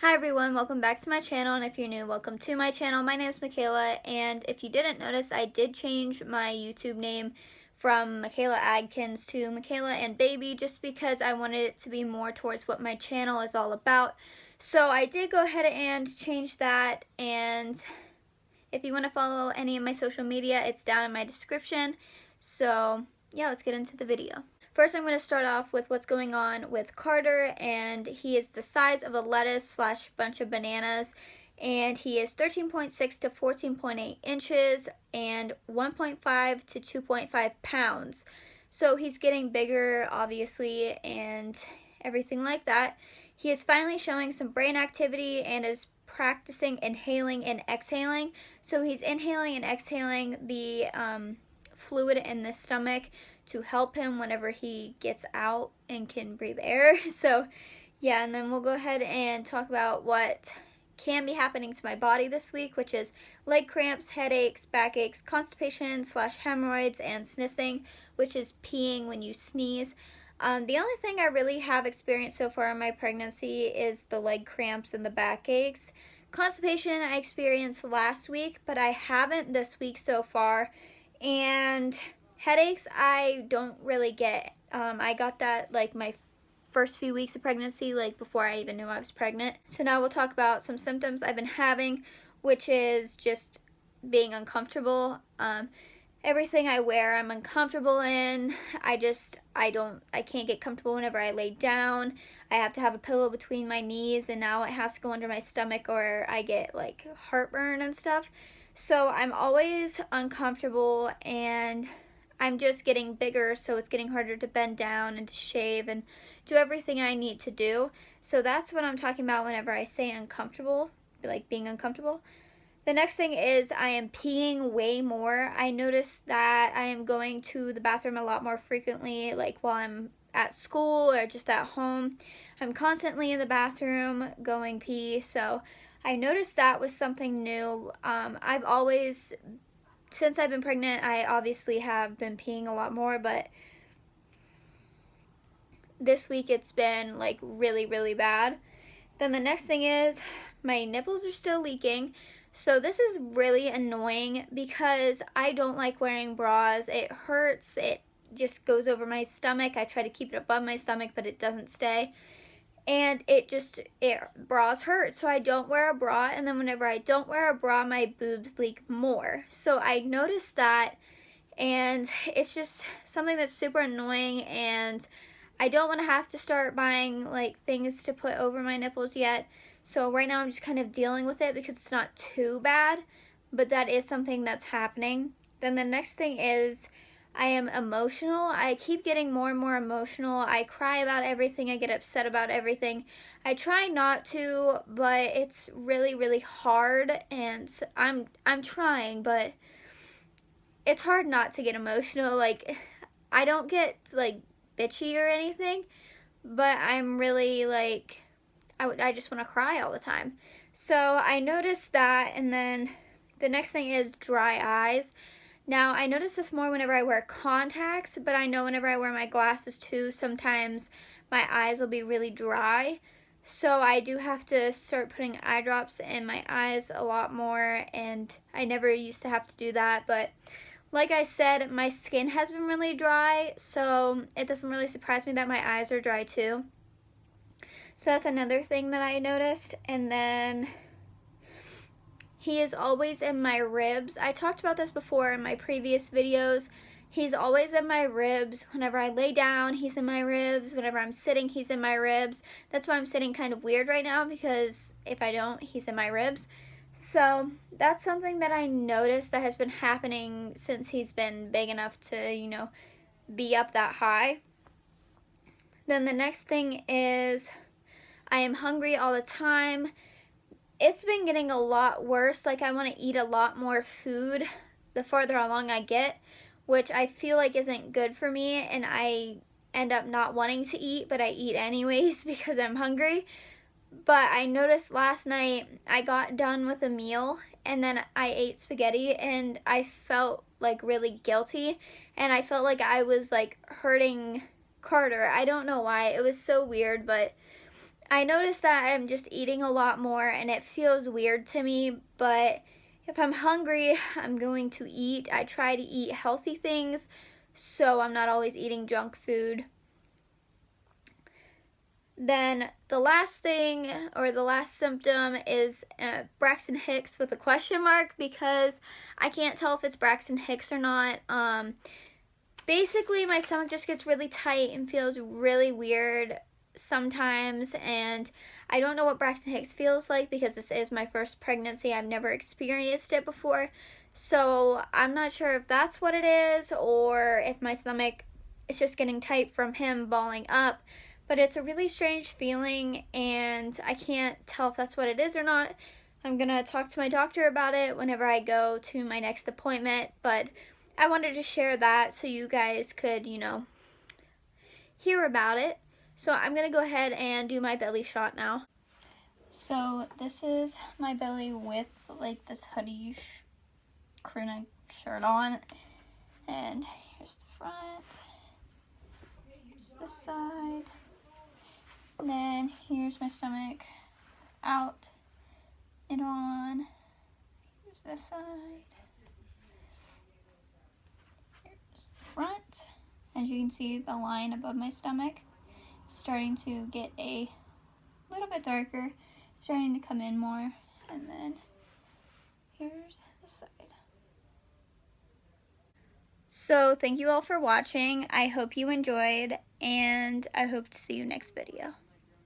Hi everyone, welcome back to my channel, and if you're new, welcome to my channel. My name is Mckayla, and if you didn't notice, I did change my YouTube name from Mckayla Adkins to Mckayla and Baby just because I wanted it to be more towards what my channel is all about. So I did go ahead and change that, and if you want to follow any of my social media, it's down in my description. So yeah, let's get into the video. First, I'm going to start off with what's going on with Carter, and he is the size of a lettuce slash bunch of bananas, and he is 13.6 to 14.8 inches and 1.5 to 2.5 pounds. So he's getting bigger, obviously, and everything like that. He is finally showing some brain activity and is practicing inhaling and exhaling. So he's inhaling and exhaling the fluid in the stomach to help him whenever he gets out and can breathe air. So yeah, and then we'll go ahead and talk about what can be happening to my body this week, which is leg cramps, headaches, backaches, constipation slash hemorrhoids, and sneezing, which is peeing when you sneeze. The only thing I really have experienced so far in my pregnancy is the leg cramps and the backaches. Constipation I experienced last week, but I haven't this week so far. And headaches I don't really get. I got that like my first few weeks of pregnancy, like before I even knew I was pregnant. So now we'll talk about some symptoms I've been having, which is just being uncomfortable. Everything I wear I'm uncomfortable in. I can't get comfortable whenever I lay down. I have to have a pillow between my knees, and now it has to go under my stomach or I get like heartburn and stuff. So I'm always uncomfortable, and I'm just getting bigger, so it's getting harder to bend down and to shave and do everything I need to do. So that's what I'm talking about whenever I say uncomfortable, like being uncomfortable. The next thing is I am peeing way more. I noticed that I am going to the bathroom a lot more frequently, like while I'm at school or just at home. I'm constantly in the bathroom going pee, so I noticed that was something new. I've always, since I've been pregnant, I obviously have been peeing a lot more, but this week it's been like really, really bad. Then the next thing is my nipples are still leaking. So this is really annoying because I don't like wearing bras. It hurts. It just goes over my stomach. I try to keep it above my stomach, but it doesn't stay. And bras hurt, so I don't wear a bra, and then whenever I don't wear a bra, my boobs leak more. So I noticed that, and it's just something that's super annoying, and I don't want to have to start buying like things to put over my nipples yet. So right now I'm just kind of dealing with it because it's not too bad, but that is something that's happening. Then the next thing is I am emotional. I keep getting more and more emotional. I cry about everything. I get upset about everything. I try not to, but it's really, really hard, and I'm trying, but it's hard not to get emotional. Like, I don't get like bitchy or anything, but I'm really like, I just want to cry all the time. So I noticed that, and then the next thing is dry eyes. Now, I notice this more whenever I wear contacts, but I know whenever I wear my glasses too, sometimes my eyes will be really dry. So I do have to start putting eye drops in my eyes a lot more, and I never used to have to do that, but like I said, my skin has been really dry, so it doesn't really surprise me that my eyes are dry too. So that's another thing that I noticed. And then he is always in my ribs. I talked about this before in my previous videos. He's always in my ribs. Whenever I lay down, he's in my ribs. Whenever I'm sitting, he's in my ribs. That's why I'm sitting kind of weird right now, because if I don't, he's in my ribs. So that's something that I noticed that has been happening since he's been big enough to, be up that high. Then the next thing is I am hungry all the time. It's been getting a lot worse. Like, I want to eat a lot more food the farther along I get, which I feel like isn't good for me, and I end up not wanting to eat, but I eat anyways because I'm hungry. But I noticed last night I got done with a meal, and then I ate spaghetti, and I felt like really guilty, and I felt like I was like hurting Carter. I don't know why. It was so weird, but I notice that I'm just eating a lot more and it feels weird to me, but if I'm hungry, I'm going to eat. I try to eat healthy things, so I'm not always eating junk food. Then the last thing, or the last symptom, is Braxton Hicks with a question mark, because I can't tell if it's Braxton Hicks or not. Basically, my stomach just gets really tight and feels really weird sometimes, and I don't know what Braxton Hicks feels like because this is my first pregnancy. I've never experienced it before, so I'm not sure if that's what it is or if my stomach is just getting tight from him balling up. But it's a really strange feeling, and I can't tell if that's what it is or not. I'm gonna talk to my doctor about it whenever I go to my next appointment, but I wanted to share that so you guys could, hear about it. So I'm gonna go ahead and do my belly shot now. So this is my belly with like this hoodie crew neck shirt on, and here's the front, here's this side, and then here's my stomach out and on. Here's this side, here's the front. As you can see, the line above my stomach is starting to get a little bit darker, starting to come in more, and then here's this side. So thank you all for watching. I hope you enjoyed, and I hope to see you next video.